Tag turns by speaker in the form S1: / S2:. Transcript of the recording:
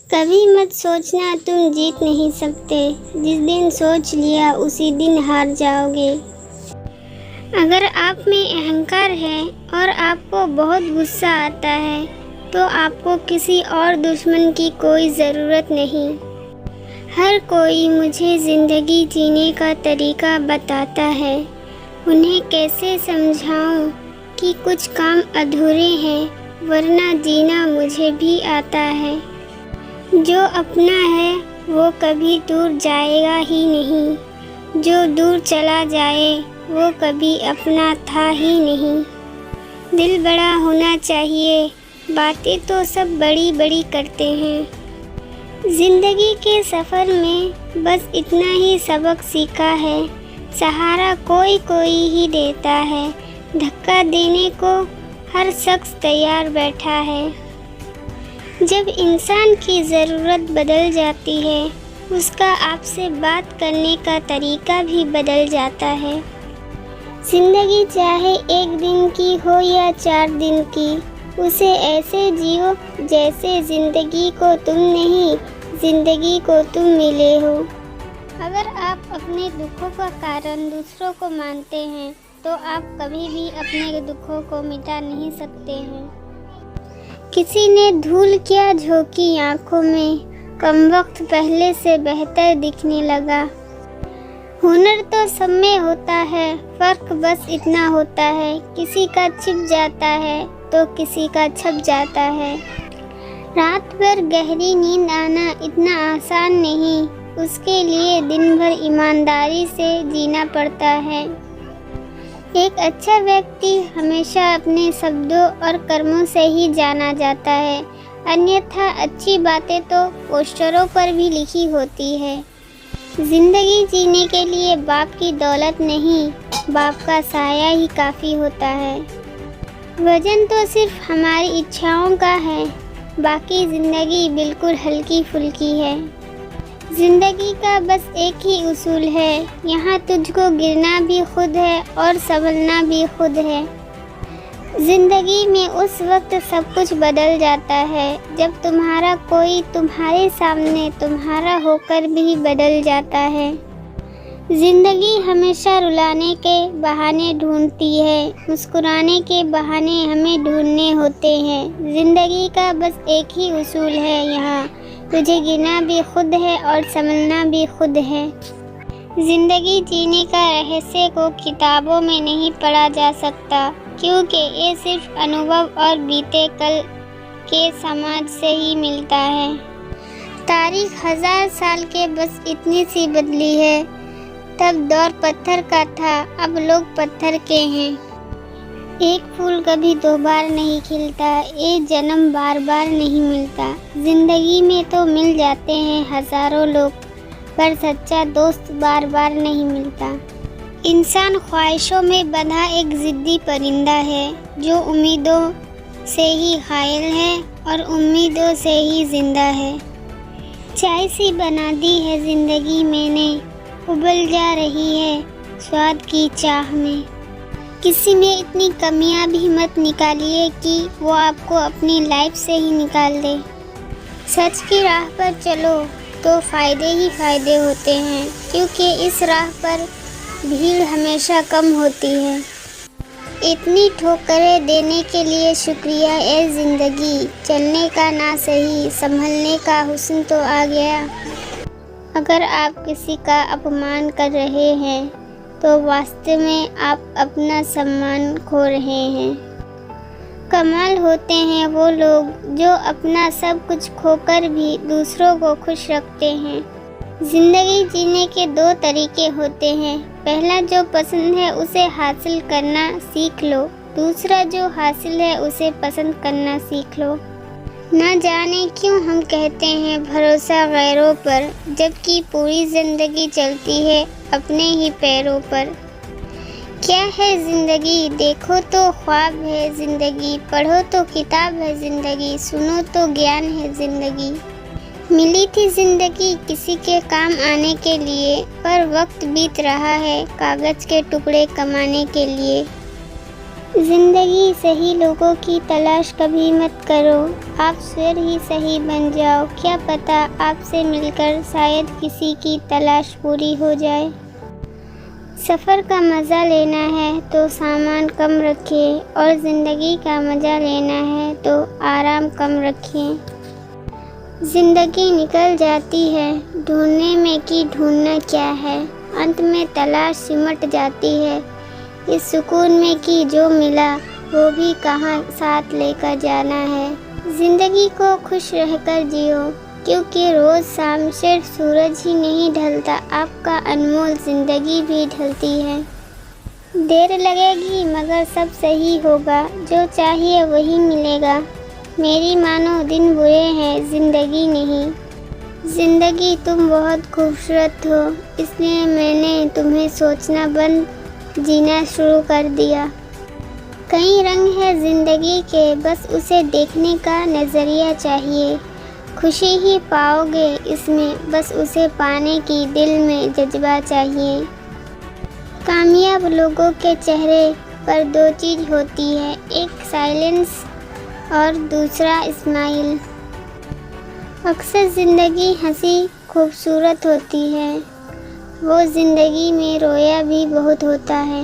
S1: कभी मत सोचना तुम जीत नहीं सकते, जिस दिन सोच लिया उसी दिन हार जाओगे। अगर आप में अहंकार है और आपको बहुत गुस्सा आता है तो आपको किसी और दुश्मन की कोई ज़रूरत नहीं। हर कोई मुझे ज़िंदगी जीने का तरीका बताता है, उन्हें कैसे समझाऊं कि कुछ काम अधूरे हैं, वरना जीना मुझे भी आता है। जो अपना है वो कभी दूर जाएगा ही नहीं, जो दूर चला जाए वो कभी अपना था ही नहीं। दिल बड़ा होना चाहिए, बातें तो सब बड़ी बड़ी करते हैं। ज़िंदगी के सफ़र में बस इतना ही सबक सीखा है, सहारा कोई कोई ही देता है, धक्का देने को हर शख्स तैयार बैठा है। जब इंसान की ज़रूरत बदल जाती है, उसका आपसे बात करने का तरीका भी बदल जाता है। ज़िंदगी चाहे एक दिन की हो या 4 दिन की, उसे ऐसे जियो जैसे ज़िंदगी को तुम नहीं, ज़िंदगी को तुम मिले हो। अगर आप अपने दुखों का कारण दूसरों को मानते हैं तो आप कभी भी अपने दुखों को मिटा नहीं सकते हैं। किसी ने धूल क्या झोंकी आँखों में, कम वक्त पहले से बेहतर दिखने लगा। हुनर तो सब में होता है, फ़र्क बस इतना होता है, किसी का छिप जाता है तो किसी का छप जाता है। रात भर गहरी नींद आना इतना आसान नहीं, उसके लिए दिन भर ईमानदारी से जीना पड़ता है। एक अच्छा व्यक्ति हमेशा अपने शब्दों और कर्मों से ही जाना जाता है, अन्यथा अच्छी बातें तो पोस्टरों पर भी लिखी होती है। ज़िंदगी जीने के लिए बाप की दौलत नहीं, बाप का साया ही काफ़ी होता है। वजन तो सिर्फ हमारी इच्छाओं का है, बाकी ज़िंदगी बिल्कुल हल्की फुल्की है। ज़िंदगी का बस एक ही उसूल है, यहाँ तुझको गिरना भी खुद है और संभलना भी खुद है। ज़िंदगी में उस वक्त सब कुछ बदल जाता है जब तुम्हारा कोई तुम्हारे सामने तुम्हारा होकर भी बदल जाता है। ज़िंदगी हमेशा रुलाने के बहाने ढूंढती है, मुस्कुराने के बहाने हमें ढूंढने होते हैं। ज़िंदगी का बस एक ही उसूल है, यहाँ तुझे गिरना भी खुद है और संभलना भी खुद है। ज़िंदगी जीने का रहस्य को किताबों में नहीं पढ़ा जा सकता, क्योंकि ये सिर्फ अनुभव और बीते कल के समाज से ही मिलता है। तारीख 1000 साल के बस इतनी सी बदली है, तब दौर पत्थर का था, अब लोग पत्थर के हैं। एक फूल कभी 2 बार नहीं खिलता, एक जन्म बार बार नहीं मिलता। ज़िंदगी में तो मिल जाते हैं हज़ारों लोग, पर सच्चा दोस्त बार बार नहीं मिलता। इंसान ख्वाहिशों में बंधा एक ज़िद्दी परिंदा है, जो उम्मीदों से ही घायल है और उम्मीदों से ही ज़िंदा है। चाय सी बना दी है ज़िंदगी मैंने, उबल जा रही है स्वाद की चाह में। किसी में इतनी कमियां भी मत निकालिए कि वो आपको अपनी लाइफ से ही निकाल दे। सच की राह पर चलो तो फ़ायदे ही फ़ायदे होते हैं, क्योंकि इस राह पर भीड़ हमेशा कम होती है। इतनी ठोकरें देने के लिए शुक्रिया ए ज़िंदगी, चलने का ना सही संभलने का हुस्न तो आ गया। अगर आप किसी का अपमान कर रहे हैं तो वास्तव में आप अपना सम्मान खो रहे हैं। कमाल होते हैं वो लोग जो अपना सब कुछ खोकर भी दूसरों को खुश रखते हैं। ज़िंदगी जीने के 2 तरीके होते हैं, पहला जो पसंद है उसे हासिल करना सीख लो, दूसरा जो हासिल है उसे पसंद करना सीख लो। न जाने क्यों हम कहते हैं भरोसा गैरों पर, जबकि पूरी ज़िंदगी चलती है अपने ही पैरों पर। क्या है ज़िंदगी, देखो तो ख्वाब है ज़िंदगी, पढ़ो तो किताब है ज़िंदगी, सुनो तो ज्ञान है ज़िंदगी। मिली थी ज़िंदगी किसी के काम आने के लिए, पर वक्त बीत रहा है कागज़ के टुकड़े कमाने के लिए। जिंदगी सही लोगों की तलाश कभी मत करो, आप स्वयं ही सही बन जाओ। क्या पता आपसे मिलकर शायद किसी की तलाश पूरी हो जाए। सफ़र का मज़ा लेना है तो सामान कम रखिए और ज़िंदगी का मज़ा लेना है तो आराम कम रखिए। ज़िंदगी निकल जाती है ढूंढने में कि ढूंढना क्या है, अंत में तलाश सिमट जाती है इस सुकून में कि जो मिला वो भी कहाँ साथ लेकर जाना है। ज़िंदगी को खुश रहकर जियो, क्योंकि रोज़ शाम सिर्फ सूरज ही नहीं ढलता, आपका अनमोल ज़िंदगी भी ढलती है। देर लगेगी मगर सब सही होगा, जो चाहिए वही मिलेगा। मेरी मानो दिन बुरे हैं ज़िंदगी नहीं। ज़िंदगी तुम बहुत खूबसूरत हो, इसलिए मैंने तुम्हें सोचना बंद जीना शुरू कर दिया। कई रंग है ज़िंदगी के, बस उसे देखने का नज़रिया चाहिए। खुशी ही पाओगे इसमें, बस उसे पाने की दिल में जज्बा चाहिए। कामयाब लोगों के चेहरे पर दो चीज़ होती है, एक साइलेंस और दूसरा स्माइल। अक्सर ज़िंदगी हंसी खूबसूरत होती है, वो ज़िंदगी में रोया भी बहुत होता है।